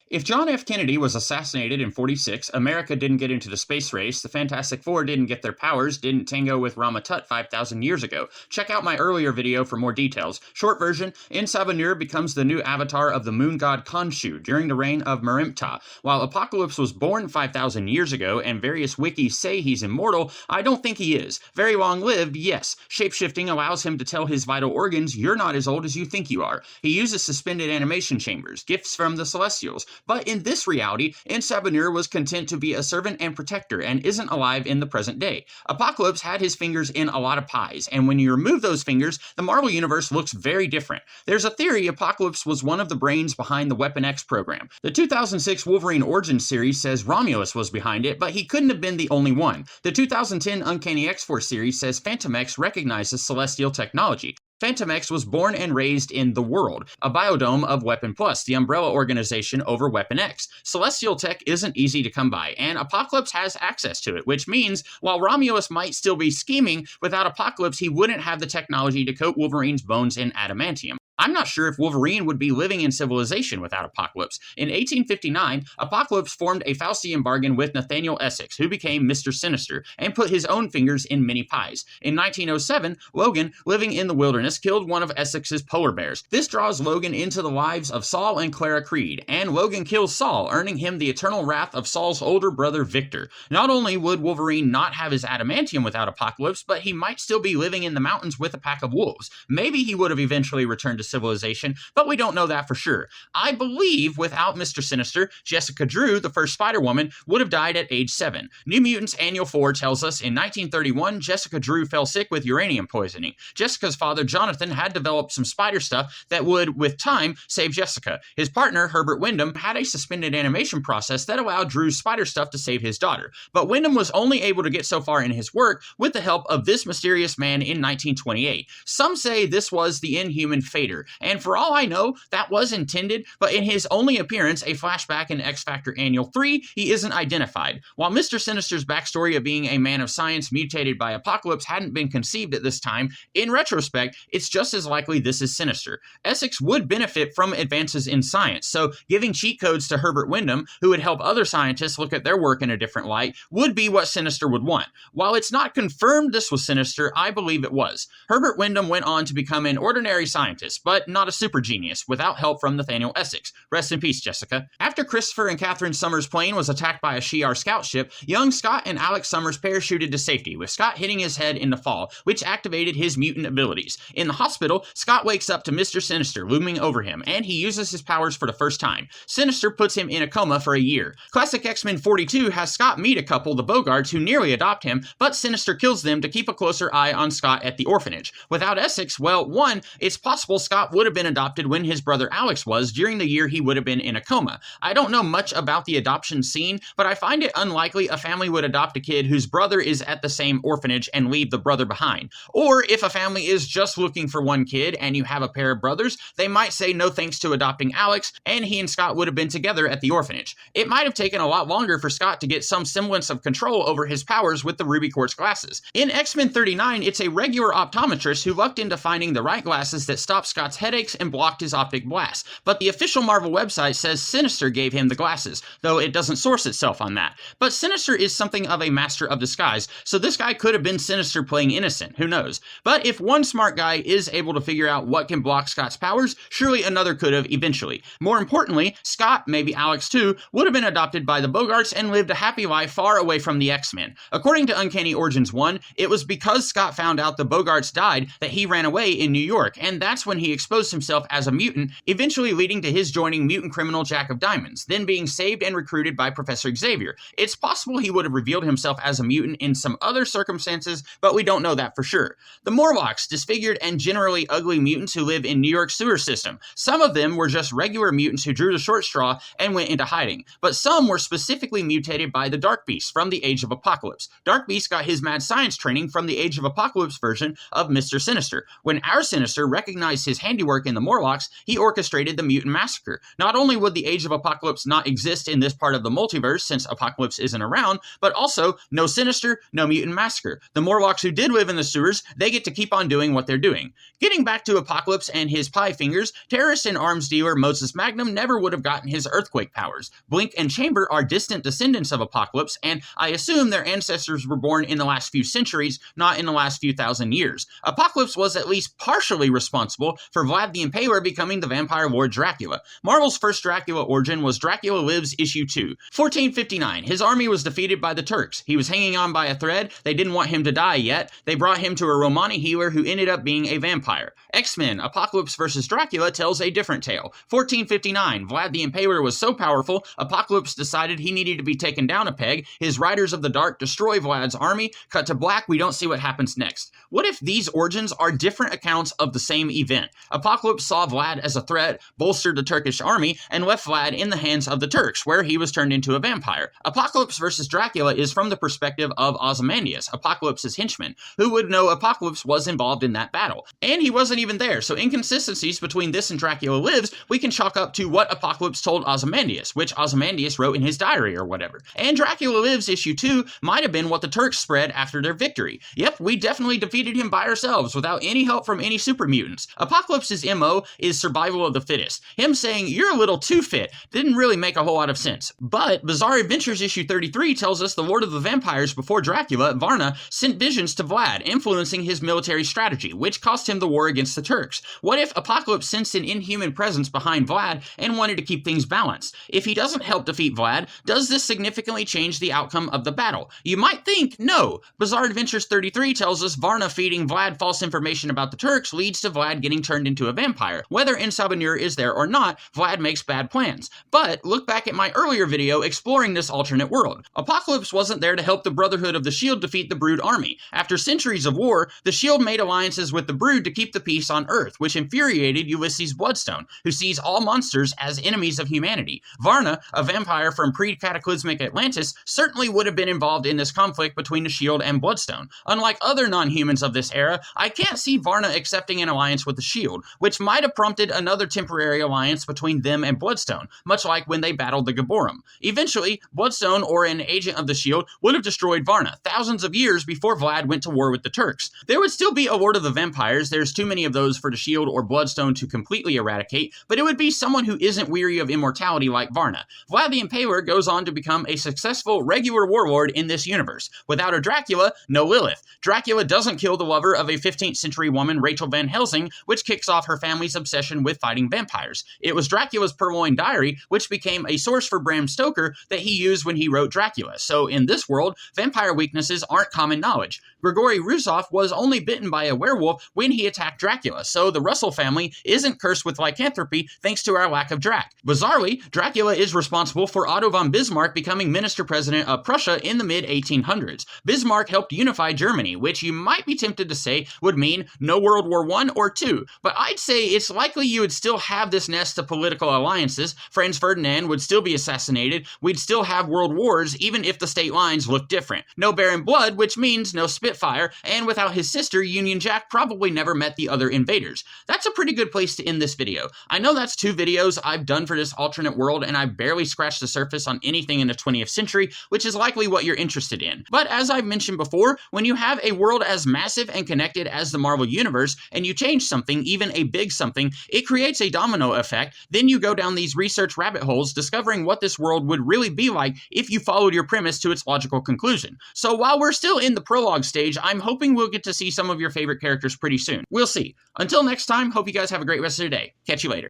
If John F. Kennedy was assassinated in 46, America didn't get into the space race, the Fantastic Four didn't get their powers, didn't tango with Rama Tut 5,000 years ago. Check out my earlier video for more details. Short version, Insabanur becomes the new avatar of the moon god Khonshu during the reign of Merimta. While Apocalypse was born 5,000 years ago and various wikis say he's immortal, I don't think he is. Very long-lived, yes. Shapeshifting allows him to tell his vital organs, you're not as old as you think you are. He uses suspended animation chambers, gifts from the Celestials. But in this reality, Insabanur was content to be a servant and protector and isn't alive in the present day. Apocalypse had his fingers in a lot of pies, and when you remove those fingers, the Marvel Universe looks very different. There's a theory Apocalypse was one of the brains behind the Weapon X program. The 2006 Wolverine Origins series says Romulus was behind it, but he couldn't have been the only one. The 2010 Uncanny X-Force series says Phantom X recognizes celestial technology. Phantom X was born and raised in The World, a biodome of Weapon Plus, the umbrella organization over Weapon X. Celestial tech isn't easy to come by, and Apocalypse has access to it, which means while Romulus might still be scheming, without Apocalypse he wouldn't have the technology to coat Wolverine's bones in adamantium. I'm not sure if Wolverine would be living in civilization without Apocalypse. In 1859, Apocalypse formed a Faustian bargain with Nathaniel Essex, who became Mr. Sinister, and put his own fingers in many pies. In 1907, Logan, living in the wilderness, killed one of Essex's polar bears. This draws Logan into the lives of Saul and Clara Creed, and Logan kills Saul, earning him the eternal wrath of Saul's older brother Victor. Not only would Wolverine not have his adamantium without Apocalypse, but he might still be living in the mountains with a pack of wolves. Maybe he would have eventually returned to civilization, but we don't know that for sure. I believe without Mr. Sinister, Jessica Drew, the first Spider-Woman, would have died at age 7. New Mutants Annual 4 tells us in 1931, Jessica Drew fell sick with uranium poisoning. Jessica's father, Jonathan, had developed some spider stuff that would, with time, save Jessica. His partner, Herbert Wyndham, had a suspended animation process that allowed Drew's spider stuff to save his daughter. But Wyndham was only able to get so far in his work with the help of this mysterious man in 1928. Some say this was the Inhuman Fader, and for all I know, that was intended, but in his only appearance, a flashback in X Factor Annual 3, he isn't identified. While Mr. Sinister's backstory of being a man of science mutated by Apocalypse hadn't been conceived at this time, in retrospect, it's just as likely this is Sinister. Essex would benefit from advances in science, so giving cheat codes to Herbert Wyndham, who would help other scientists look at their work in a different light, would be what Sinister would want. While it's not confirmed this was Sinister, I believe it was. Herbert Wyndham went on to become an ordinary scientist, but not a super genius, without help from Nathaniel Essex. Rest in peace, Jessica. After Christopher and Catherine Summers' plane was attacked by a Shi'ar scout ship, young Scott and Alex Summers parachuted to safety, with Scott hitting his head in the fall, which activated his mutant abilities. In the hospital, Scott wakes up to Mr. Sinister looming over him, and he uses his powers for the first time. Sinister puts him in a coma for a year. Classic X-Men 42 has Scott meet a couple, the Bogarts, who nearly adopt him, but Sinister kills them to keep a closer eye on Scott at the orphanage. Without Essex, well, one, it's possible Scott would have been adopted when his brother Alex was during the year he would have been in a coma. I don't know much about the adoption scene, but I find it unlikely a family would adopt a kid whose brother is at the same orphanage and leave the brother behind. Or if a family is just looking for one kid and you have a pair of brothers, they might say no thanks to adopting Alex, and he and Scott would have been together at the orphanage. It might have taken a lot longer for Scott to get some semblance of control over his powers with the ruby quartz glasses. In X-Men 39, it's a regular optometrist who lucked into finding the right glasses that stopped Scott's headaches and blocked his optic blast. But the official Marvel website says Sinister gave him the glasses, though it doesn't source itself on that. But Sinister is something of a master of disguise, so this guy could have been Sinister playing innocent, who knows. But if one smart guy is able to figure out what can block Scott's powers, surely another could have eventually. More importantly, Scott, maybe Alex too, would have been adopted by the Bogarts and lived a happy life far away from the X-Men. According to Uncanny Origins 1, it was because Scott found out the Bogarts died that he ran away in New York, and that's when he exposed himself as a mutant, eventually leading to his joining mutant criminal Jack of Diamonds, then being saved and recruited by Professor Xavier. It's possible he would have revealed himself as a mutant in some other circumstances, but we don't know that for sure. The Morlocks, disfigured and generally ugly mutants who live in New York's sewer system. Some of them were just regular mutants who drew the short straw and went into hiding, but some were specifically mutated by the Dark Beast from the Age of Apocalypse. Dark Beast got his mad science training from the Age of Apocalypse version of Mr. Sinister. When our Sinister recognized his his handiwork in the Morlocks, he orchestrated the mutant massacre. Not only would the Age of Apocalypse not exist in this part of the multiverse, since Apocalypse isn't around, but also no Sinister, no mutant massacre. The Morlocks who did live in the sewers, they get to keep on doing what they're doing. Getting back to Apocalypse and his pie fingers, terrorist and arms dealer Moses Magnum never would have gotten his earthquake powers. Blink and Chamber are distant descendants of Apocalypse, and I assume their ancestors were born in the last few centuries, not in the last few thousand years. Apocalypse was at least partially responsible for Vlad the Impaler becoming the vampire lord Dracula. Marvel's first Dracula origin was Dracula Lives issue 2. 1459, his army was defeated by the Turks. He was hanging on by a thread, they didn't want him to die yet, they brought him to a Romani healer who ended up being a vampire. X-Men, Apocalypse vs. Dracula tells a different tale. 1459, Vlad the Impaler was so powerful, Apocalypse decided he needed to be taken down a peg, his Riders of the Dark destroy Vlad's army, cut to black, we don't see what happens next. What if these origins are different accounts of the same event? Apocalypse saw Vlad as a threat, bolstered the Turkish army, and left Vlad in the hands of the Turks, where he was turned into a vampire. Apocalypse vs. Dracula is from the perspective of Ozymandias, Apocalypse's henchman. Who would know Apocalypse was involved in that battle? And he wasn't even there, so inconsistencies between this and Dracula Lives we can chalk up to what Apocalypse told Ozymandias, which Ozymandias wrote in his diary or whatever. And Dracula Lives issue 2 might have been what the Turks spread after their victory. Yep, we definitely defeated him by ourselves without any help from any super mutants. Apocalypse's MO is survival of the fittest. Him saying, "You're a little too fit," didn't really make a whole lot of sense. But Bizarre Adventures issue 33 tells us the Lord of the Vampires before Dracula, Varna, sent visions to Vlad, influencing his military strategy, which cost him the war against the Turks. What if Apocalypse sensed an inhuman presence behind Vlad and wanted to keep things balanced? If he doesn't help defeat Vlad, does this significantly change the outcome of the battle? You might think no. Bizarre Adventures 33 tells us Varna feeding Vlad false information about the Turks leads to Vlad getting turned into a vampire. Whether Insabanur is there or not, Vlad makes bad plans. But look back at my earlier video exploring this alternate world. Apocalypse wasn't there to help the Brotherhood of the Shield defeat the Brood army. After centuries of war, the Shield made alliances with the Brood to keep the peace on Earth, which infuriated Ulysses Bloodstone, who sees all monsters as enemies of humanity. Varna, a vampire from pre-cataclysmic Atlantis, certainly would have been involved in this conflict between the Shield and Bloodstone. Unlike other non-humans of this era, I can't see Varna accepting an alliance with the Shield, which might have prompted another temporary alliance between them and Bloodstone, much like when they battled the Gaborum. Eventually, Bloodstone or an agent of the Shield would have destroyed Varna, thousands of years before Vlad went to war with the Turks. There would still be a Lord of the Vampires, there's too many of those for the Shield or Bloodstone to completely eradicate, but it would be someone who isn't weary of immortality like Varna. Vlad the Impaler goes on to become a successful regular warlord in this universe. Without a Dracula, no Lilith. Dracula doesn't kill the lover of a 15th century woman, Rachel Van Helsing, which kicks off her family's obsession with fighting vampires. It was Dracula's Purloined Diary, which became a source for Bram Stoker that he used when he wrote Dracula. So in this world, vampire weaknesses aren't common knowledge. Grigory Rusov was only bitten by a werewolf when he attacked Dracula, so the Russell family isn't cursed with lycanthropy thanks to our lack of Drac. Bizarrely, Dracula is responsible for Otto von Bismarck becoming minister president of Prussia in the mid-1800s. Bismarck helped unify Germany, which you might be tempted to say would mean no World War I or II, but I'd say it's likely you would still have this nest of political alliances, Franz Ferdinand would still be assassinated, we'd still have world wars even if the state lines look different. No Baron Blood, which means no Spitfire, and without his sister, Union Jack probably never met the other invaders. That's a pretty good place to end this video. I know that's 2 videos I've done for this alternate world, and I've barely scratched the surface on anything in the 20th century, which is likely what you're interested in. But as I've mentioned before, when you have a world as massive and connected as the Marvel Universe, and you change something, even a big something, it creates a domino effect. Then you go down these research rabbit holes, discovering what this world would really be like if you followed your premise to its logical conclusion. So while we're still in the prologue stage, I'm hoping we'll get to see some of your favorite characters pretty soon. We'll see. Until next time, hope you guys have a great rest of your day. Catch you later.